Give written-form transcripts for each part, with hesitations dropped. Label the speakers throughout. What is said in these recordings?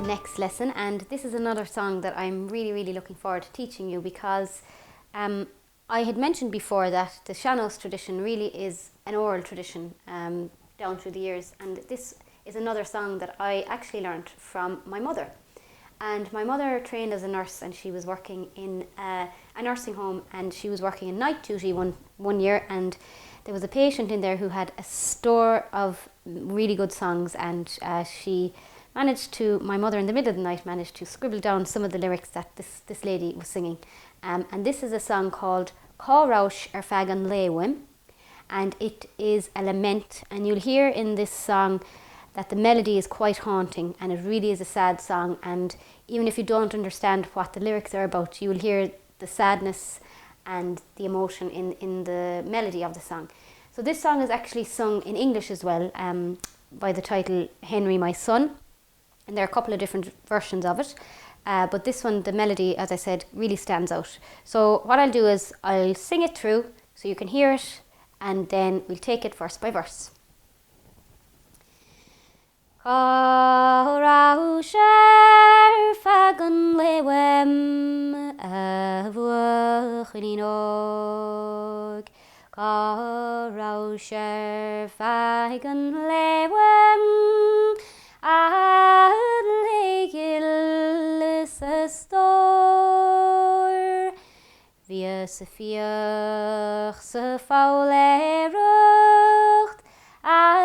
Speaker 1: next lesson, and this is another song that I'm really looking forward to teaching you because I had mentioned before that the Sean-nós tradition really is an oral tradition down through the years, and this is another song that I actually learned from my mother. And my mother trained as a nurse, and she was working in a nursing home, and she was working in night duty one year, and there was a patient in there who had a store of really good songs, and my mother in the middle of the night managed to scribble down some of the lyrics that this lady was singing. And this is a song called Cá Rabhais ar feadh an Uaim, and it is a lament, and you'll hear in this song that the melody is quite haunting, and it really is a sad song, and even if you don't understand what the lyrics are about, you will hear the sadness and the emotion in the melody of the song. So this song is actually sung in English as well, by the title Henry My Son, and there are a couple of different versions of it, but this one, the melody, as I said, really stands out. So what I'll do is I'll sing it through so you can hear it, and then we'll take it verse by verse. Cá Rabhais ar feadh an Uaim a bhuachan óg. Cá Rabhais ar feadh an Uaim a léigil sa stór. Bhí sa fíoch sa fáil éireacht a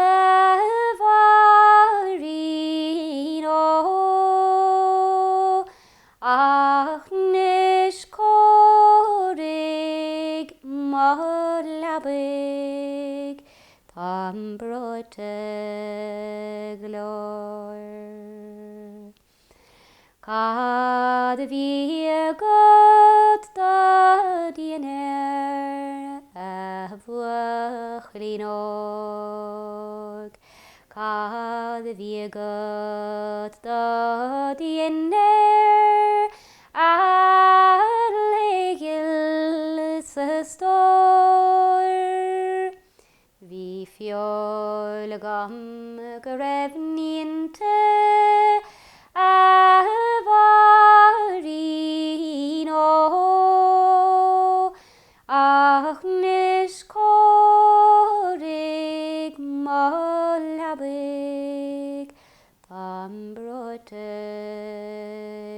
Speaker 1: bhairín ó. Ach níos córaigh má labhaigh táim bráite glór. Cad bhí agat dá déanair a bhuachan óg. Cad bhí agat dá déanair a léigil sa stór. Bhí feol agam go raibh níonta a bhairín ó. Ach níos córaigh má labhaigh táim bráite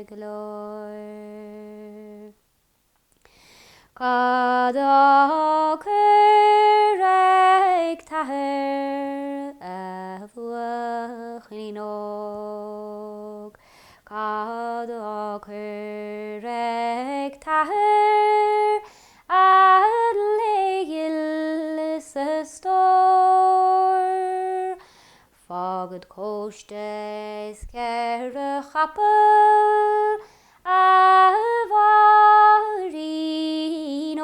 Speaker 1: glór. Cad ácur ag tathair a bhuachan óg. Cad ácur ag tathair a léigil sa stór. Fágad cóiste ceir a chapel a bhairín ó.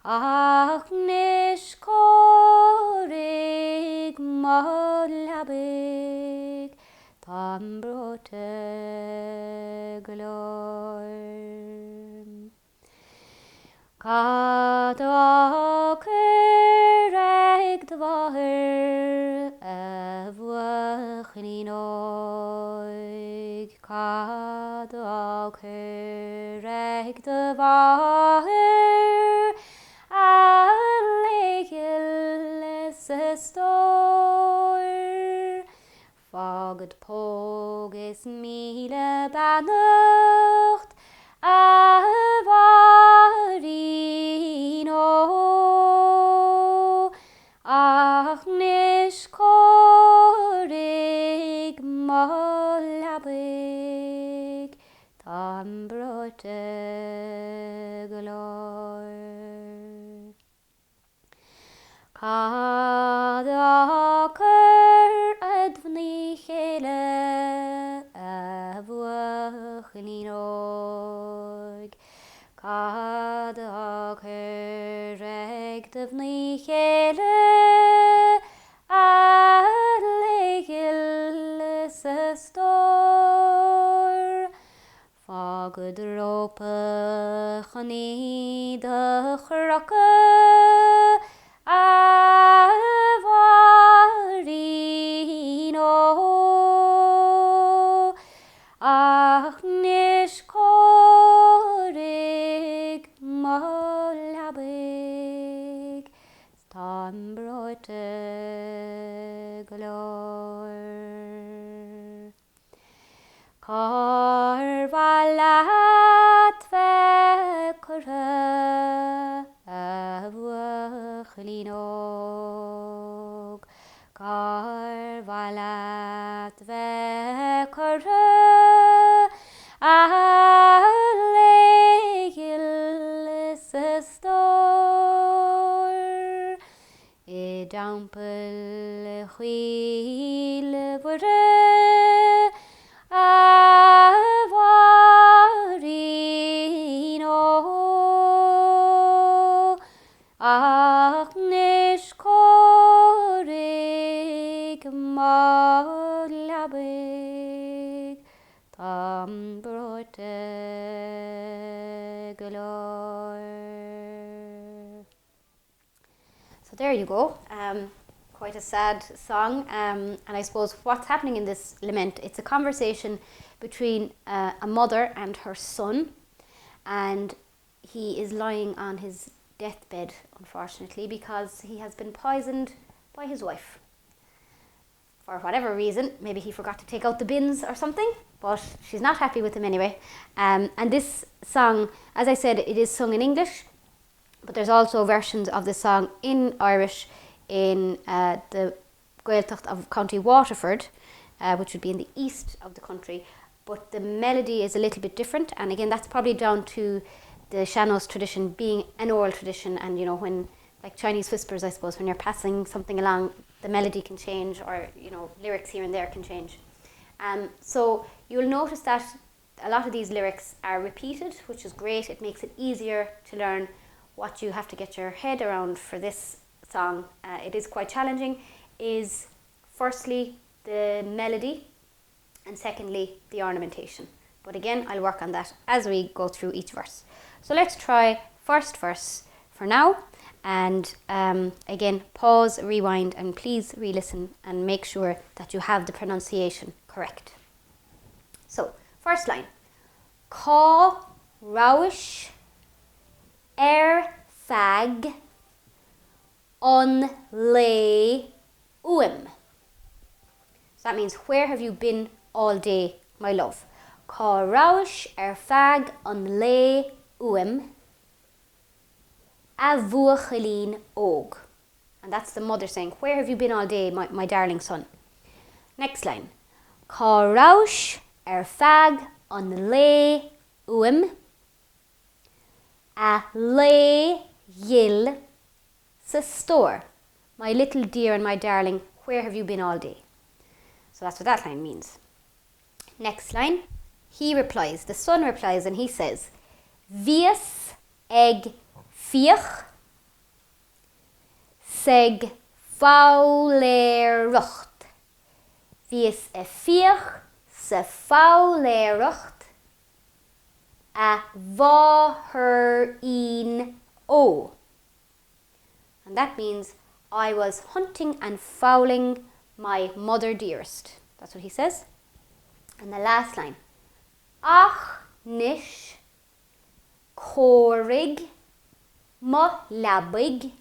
Speaker 1: Ach níos córaigh má labhaigh táim bráite glór. Cad ácur ag do bhathair a bhuachan óg. Cad ácur ag do bhathair a léigil sa stór. Fágad póg is míle beannacht a bhairín ó. Ach níos córaigh má labhaigh táim bráite glór. Cad ácur a dbhnaí chéile a bhuachan óg. Cad ácur ag dbhnaí chéile a léigil sa stór. Fágad rópa chaní de chracha a bhairín ó. chara a bhuachlínog Carvalat ve chara a leigil sestor I dampel chwil bwre a varino ach nish korig maglabig tam brote galore. So there you go. Quite a sad song, and I suppose what's happening in this lament, it's a conversation between a mother and her son, and he is lying on his deathbed, unfortunately, because he has been poisoned by his wife. For whatever reason, maybe he forgot to take out the bins or something, but she's not happy with him anyway. And this song, as I said, it is sung in English, but there's also versions of the song in Irish in the Gaeltacht of County Waterford, which would be in the east of the country, but the melody is a little bit different, and again that's probably down to the Sean-nós tradition being an oral tradition, and you know, when, like Chinese whispers, I suppose, when you're passing something along, the melody can change, or you know, lyrics here and there can change. So you'll notice that a lot of these lyrics are repeated, which is great. It makes it easier to learn what you have to get your head around for this song. It is quite challenging, is firstly the melody and secondly the ornamentation. But again, I'll work on that as we go through each verse. So let's try first verse for now, and again, pause, rewind, and please re-listen and make sure that you have the pronunciation correct. So, first line. Cá rauis feadh an le Uaim. So that means, where have you been all day, my love? Cá rauis feadh an le Uaim a bhuachlín óg. And that's the mother saying, where have you been all day, my darling son? Next line. Cá rauis feadh an le Uaim a leigil sa store. My little dear and my darling, where have you been all day? So that's what that line means. Next line. He replies, the son replies, and he says, Bhíos ag Feadh seg fáiléireacht. Bhíos a Feadh sa fáiléireacht a bháthín ó. And that means, I was hunting and fowling my mother dearest. That's what he says. And the last line. Ach nish chóirig mo labig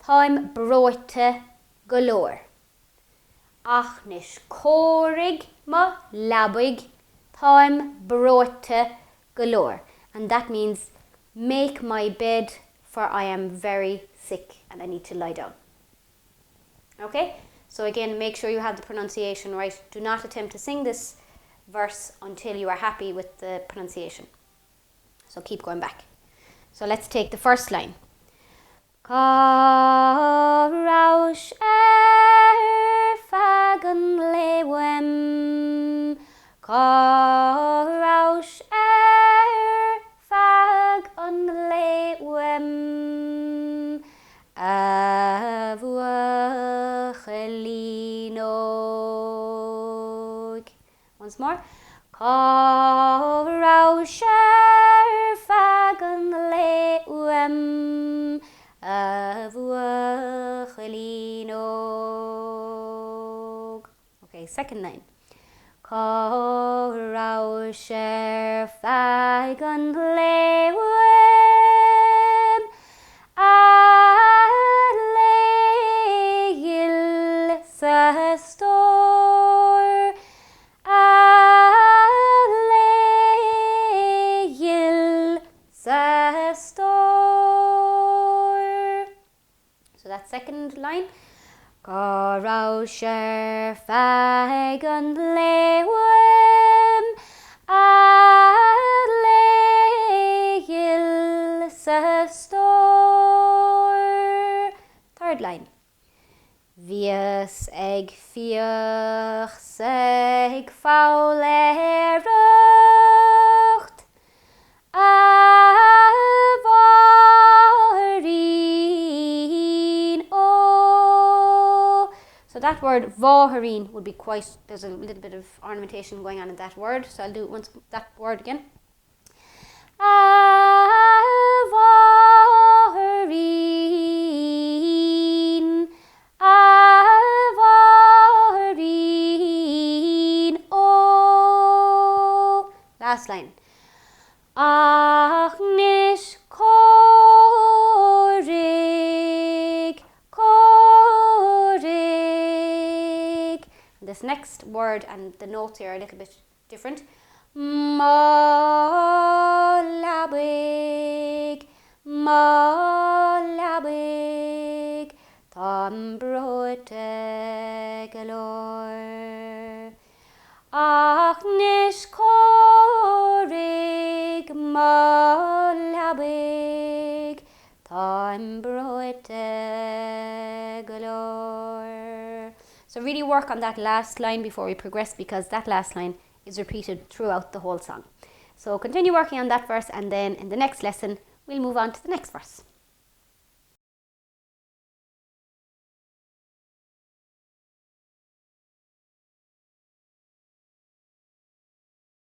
Speaker 1: táim broite galore. Ach nish chóirig mo labig táim broite galore. And that means, make my bed, for I am very sick and I need to lie down. Okay? So again, make sure you have the pronunciation right. Do not attempt to sing this verse until you are happy with the pronunciation. So keep going back. So let's take the first line. Cá rauis feadh an le Uaim. Cá rauis feadh an le Uaim a bhuachlín óg. Once more. Cá rauis feadh an le Uaim a bhuachlín óg. Okay, second line. Cá rauis feadh an le Uaim a leigil sa store. A leigil stór. So that second line. Go raibh sé feadh an léim léigil sa stór. Third line. Bhíos ag fíoch ag fáiléireacht bháirín ó. So that word bháirín would be quite, there's a little bit of ornamentation going on in that word. So I'll do it once, that word again. Bháirín, bháirín ó. Last line. Ach Ní Chróinín, Chróinín. This next word and the notes here are a little bit different. Mólabig, mólabig, Tá brúite go leor. Ach Ní Chróinín, mólabig, Tá brúite go leor. So really work on that last line before we progress, because that last line is repeated throughout the whole song. So continue working on that verse, and then in the next lesson we'll move on to the next verse.